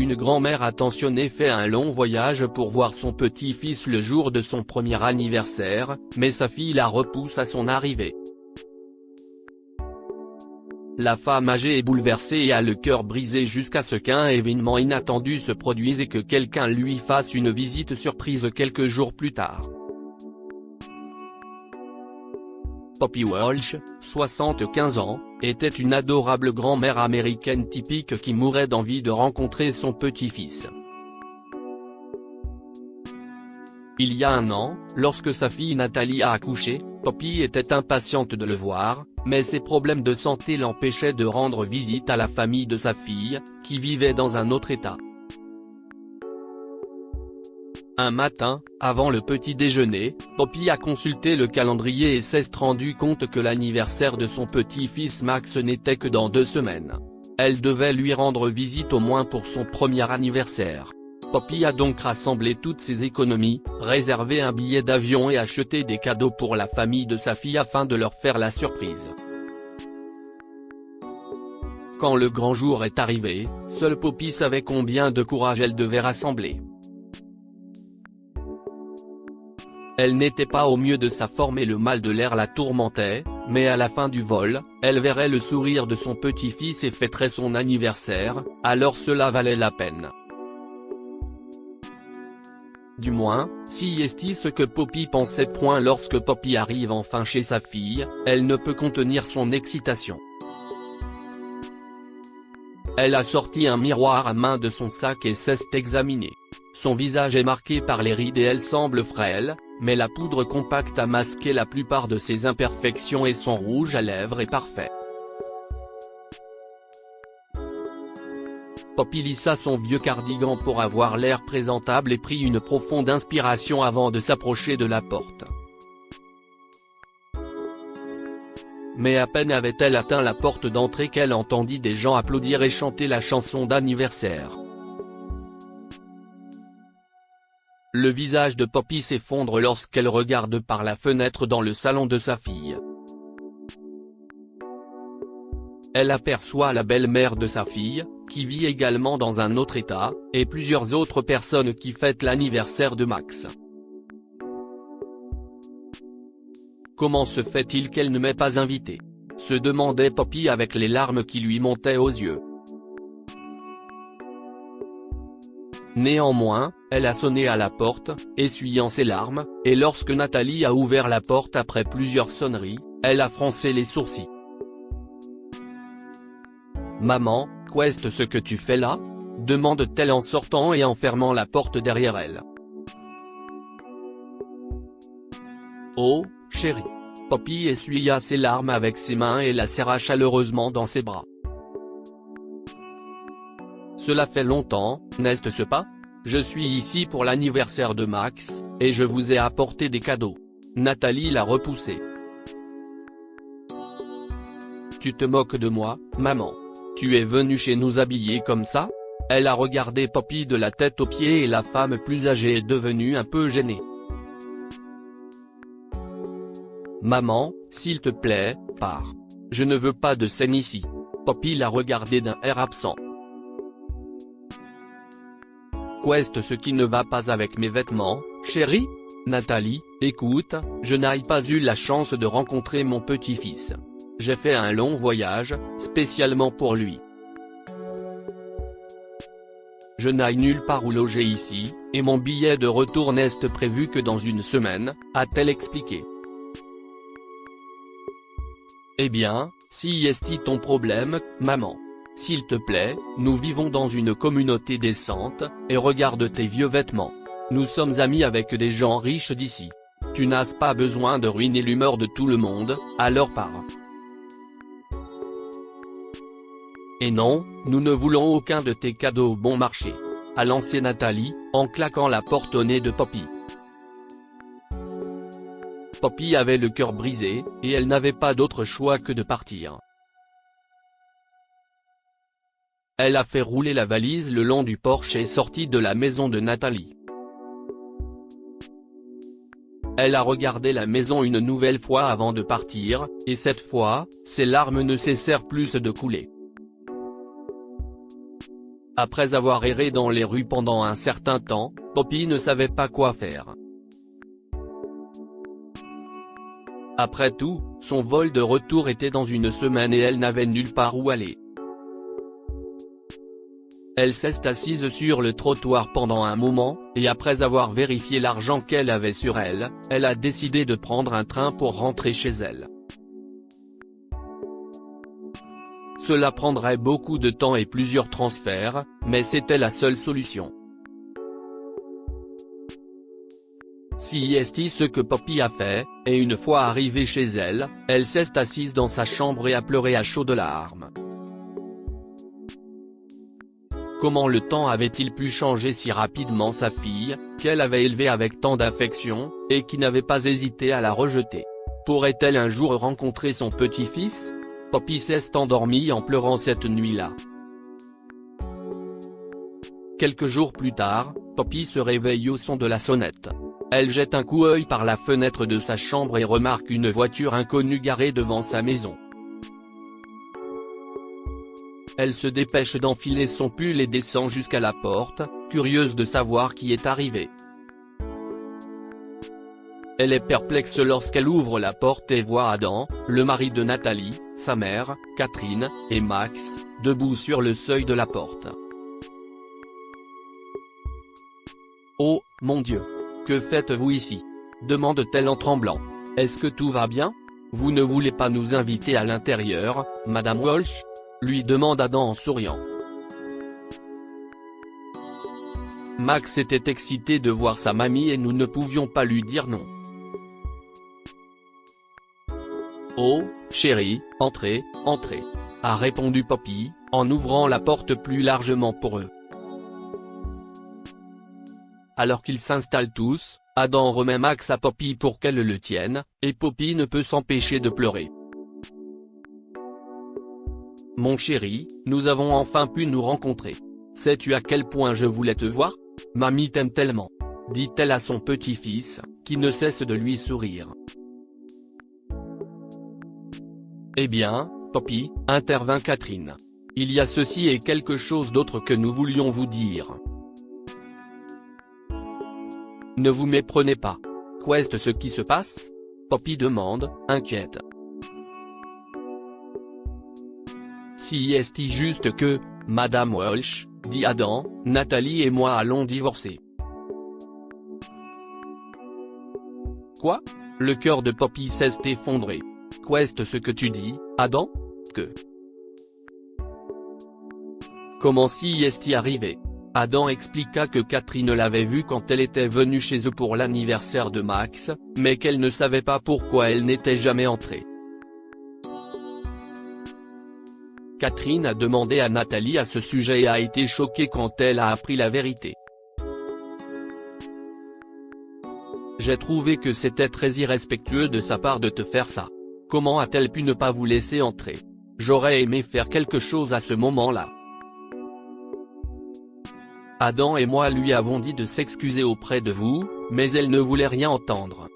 Une grand-mère attentionnée fait un long voyage pour voir son petit-fils le jour de son premier anniversaire, mais sa fille la repousse à son arrivée. La femme âgée est bouleversée et a le cœur brisé jusqu'à ce qu'un événement inattendu se produise et que quelqu'un lui fasse une visite surprise quelques jours plus tard. Poppy Walsh, 75 ans, était une adorable grand-mère américaine typique qui mourait d'envie de rencontrer son petit-fils. Il y a un an, lorsque sa fille Nathalie a accouché, Poppy était impatiente de le voir, mais ses problèmes de santé l'empêchaient de rendre visite à la famille de sa fille, qui vivait dans un autre état. Un matin, avant le petit déjeuner, Poppy a consulté le calendrier et s'est rendu compte que l'anniversaire de son petit-fils Max n'était que dans 2 semaines. Elle devait lui rendre visite au moins pour son premier anniversaire. Poppy a donc rassemblé toutes ses économies, réservé un billet d'avion et acheté des cadeaux pour la famille de sa fille afin de leur faire la surprise. Quand le grand jour est arrivé, seule Poppy savait combien de courage elle devait rassembler. Elle n'était pas au mieux de sa forme et le mal de l'air la tourmentait, mais à la fin du vol, elle verrait le sourire de son petit-fils et fêterait son anniversaire, alors cela valait la peine. Du moins, si est ce que Poppy pensait. Lorsque Poppy arrive enfin chez sa fille, elle ne peut contenir son excitation. Elle a sorti un miroir à main de son sac et s'est examinée. Son visage est marqué par les rides et elle semble frêle, mais la poudre compacte a masqué la plupart de ses imperfections et son rouge à lèvres est parfait. Poppy lissa son vieux cardigan pour avoir l'air présentable et prit une profonde inspiration avant de s'approcher de la porte. Mais à peine avait-elle atteint la porte d'entrée qu'elle entendit des gens applaudir et chanter la chanson d'anniversaire. Le visage de Poppy s'effondre lorsqu'elle regarde par la fenêtre dans le salon de sa fille. Elle aperçoit la belle-mère de sa fille, qui vit également dans un autre état, et plusieurs autres personnes qui fêtent l'anniversaire de Max. Comment se fait-il qu'elle ne m'ait pas invitée ? Se demandait Poppy avec les larmes qui lui montaient aux yeux. Néanmoins, elle a sonné à la porte, essuyant ses larmes, et lorsque Nathalie a ouvert la porte après plusieurs sonneries, elle a froncé les sourcils. « Maman, qu'est-ce ce que tu fais là ?» demande-t-elle en sortant et en fermant la porte derrière elle. « Oh, chérie !» Poppy essuya ses larmes avec ses mains et la serra chaleureusement dans ses bras. Cela fait longtemps, n'est-ce pas ? Je suis ici pour l'anniversaire de Max, et je vous ai apporté des cadeaux. Nathalie l'a repoussé. Tu te moques de moi, maman ? Tu es venue chez nous habillée comme ça ? Elle a regardé Poppy de la tête aux pieds et la femme plus âgée est devenue un peu gênée. Maman, s'il te plaît, pars. Je ne veux pas de scène ici. Poppy l'a regardé d'un air absent. Qu'est-ce ce qui ne va pas avec mes vêtements, chérie ? Nathalie, écoute, je n'ai pas eu la chance de rencontrer mon petit-fils. J'ai fait un long voyage, spécialement pour lui. Je n'ai nulle part où loger ici, et mon billet de retour n'est prévu que dans 1 semaine, a-t-elle expliqué. Eh bien, si est ton problème, maman. S'il te plaît, nous vivons dans une communauté décente, et regarde tes vieux vêtements. Nous sommes amis avec des gens riches d'ici. Tu n'as pas besoin de ruiner l'humeur de tout le monde, alors pars. Et non, nous ne voulons aucun de tes cadeaux au bon marché, a lancé Nathalie, en claquant la porte au nez de Poppy. Poppy avait le cœur brisé, et elle n'avait pas d'autre choix que de partir. Elle a fait rouler la valise le long du porche et est sortie de la maison de Nathalie. Elle a regardé la maison une nouvelle fois avant de partir, et cette fois, ses larmes ne cessèrent plus de couler. Après avoir erré dans les rues pendant un certain temps, Poppy ne savait pas quoi faire. Après tout, son vol de retour était dans une semaine et elle n'avait nulle part où aller. Elle s'est assise sur le trottoir pendant un moment, et après avoir vérifié l'argent qu'elle avait sur elle, elle a décidé de prendre un train pour rentrer chez elle. Cela prendrait beaucoup de temps et plusieurs transferts, mais c'était la seule solution. C'est ce que Poppy a fait, et une fois arrivée chez elle, elle s'est assise dans sa chambre et a pleuré à chaudes larmes. Comment le temps avait-il pu changer si rapidement sa fille, qu'elle avait élevée avec tant d'affection, et qui n'avait pas hésité à la rejeter? Pourrait-elle un jour rencontrer son petit-fils? Poppy s'est endormie en pleurant cette nuit-là. Quelques jours plus tard, Poppy se réveille au son de la sonnette. Elle jette un coup d'œil par la fenêtre de sa chambre et remarque une voiture inconnue garée devant sa maison. Elle se dépêche d'enfiler son pull et descend jusqu'à la porte, curieuse de savoir qui est arrivé. Elle est perplexe lorsqu'elle ouvre la porte et voit Adam, le mari de Nathalie, sa mère, Catherine, et Max, debout sur le seuil de la porte. « Oh, mon Dieu! Que faites-vous ici ?» demande-t-elle en tremblant. « Est-ce que tout va bien? Vous ne voulez pas nous inviter à l'intérieur, Madame Walsh ?» lui demande Adam en souriant. Max était excité de voir sa mamie et nous ne pouvions pas lui dire non. « Oh, chérie, entrez, entrez », a répondu Poppy, en ouvrant la porte plus largement pour eux. Alors qu'ils s'installent tous, Adam remet Max à Poppy pour qu'elle le tienne, et Poppy ne peut s'empêcher de pleurer. « Mon chéri, nous avons enfin pu nous rencontrer. Sais-tu à quel point je voulais te voir? Mamie t'aime tellement », dit-elle à son petit-fils, qui ne cesse de lui sourire. « Eh bien, Poppy, intervint Catherine. Il y a ceci et quelque chose d'autre que nous voulions vous dire. Ne vous méprenez pas. Qu'est-ce ce qui se passe? Poppy demande, inquiète. Si est juste que, Madame Walsh, dit Adam, Nathalie et moi allons divorcer. Quoi? Le cœur de Poppy s'est effondré. Qu'est-ce ce que tu dis, Adam? Que? Comment si est arrivé? Adam expliqua que Catherine l'avait vu quand elle était venue chez eux pour l'anniversaire de Max, mais qu'elle ne savait pas pourquoi elle n'était jamais entrée. Catherine a demandé à Nathalie à ce sujet et a été choquée quand elle a appris la vérité. J'ai trouvé que c'était très irrespectueux de sa part de te faire ça. Comment a-t-elle pu ne pas vous laisser entrer? J'aurais aimé faire quelque chose à ce moment-là. Adam et moi lui avons dit de s'excuser auprès de vous, mais elle ne voulait rien entendre.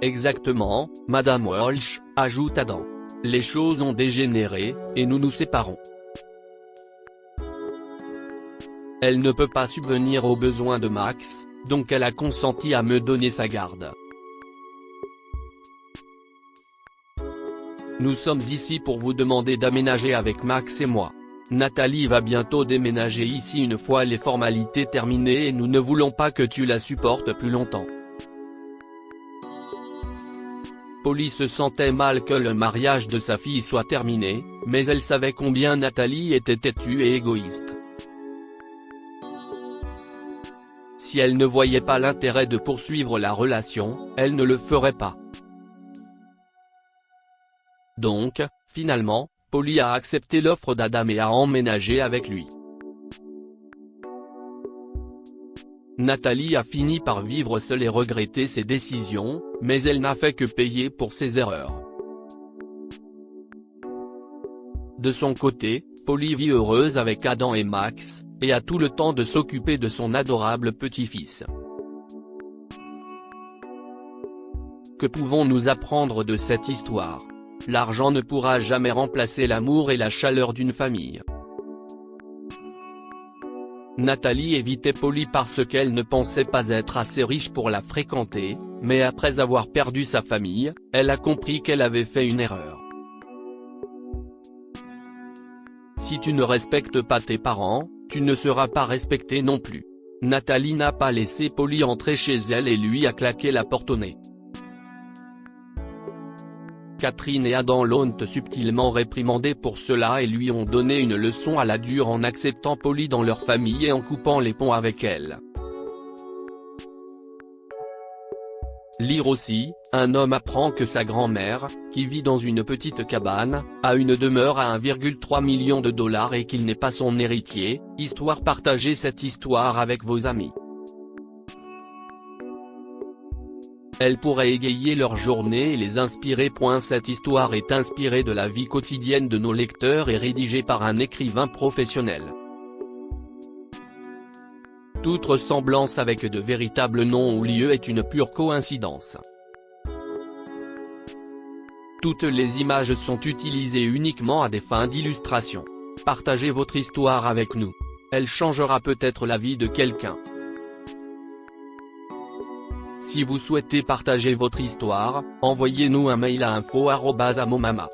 Exactement, Madame Walsh, ajoute Adam. Les choses ont dégénéré, et nous nous séparons. Elle ne peut pas subvenir aux besoins de Max, donc elle a consenti à me donner sa garde. Nous sommes ici pour vous demander d'aménager avec Max et moi. Nathalie va bientôt déménager ici une fois les formalités terminées et nous ne voulons pas que tu la supportes plus longtemps. Polly se sentait mal que le mariage de sa fille soit terminé, mais elle savait combien Nathalie était têtue et égoïste. Si elle ne voyait pas l'intérêt de poursuivre la relation, elle ne le ferait pas. Donc, finalement, Polly a accepté l'offre d'Adam et a emménagé avec lui. Nathalie a fini par vivre seule et regretter ses décisions, mais elle n'a fait que payer pour ses erreurs. De son côté, Polly vit heureuse avec Adam et Max, et a tout le temps de s'occuper de son adorable petit-fils. Que pouvons-nous apprendre de cette histoire? l'argent ne pourra jamais remplacer l'amour et la chaleur d'une famille. Nathalie évitait Paulie parce qu'elle ne pensait pas être assez riche pour la fréquenter, mais après avoir perdu sa famille, elle a compris qu'elle avait fait une erreur. Si tu ne respectes pas tes parents, tu ne seras pas respecté non plus. Nathalie n'a pas laissé Paulie entrer chez elle et lui a claqué la porte au nez. Catherine et Adam l'ont subtilement réprimandé pour cela et lui ont donné une leçon à la dure en acceptant Paulie dans leur famille et en coupant les ponts avec elle. Lire aussi, un homme apprend que sa grand-mère, qui vit dans une petite cabane, a une demeure à 1,3 million de dollars et qu'il n'est pas son héritier. Histoire partagez cette histoire avec vos amis. Elle pourrait égayer leur journée et les inspirer. Cette histoire est inspirée de la vie quotidienne de nos lecteurs et rédigée par un écrivain professionnel. Toute ressemblance avec de véritables noms ou lieux est une pure coïncidence. Toutes les images sont utilisées uniquement à des fins d'illustration. Partagez votre histoire avec nous. Elle changera peut-être la vie de quelqu'un. Si vous souhaitez partager votre histoire, envoyez-nous un mail à info@amomama.com.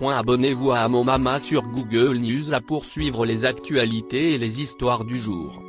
Abonnez-vous à Amomama sur Google News pour suivre les actualités et les histoires du jour.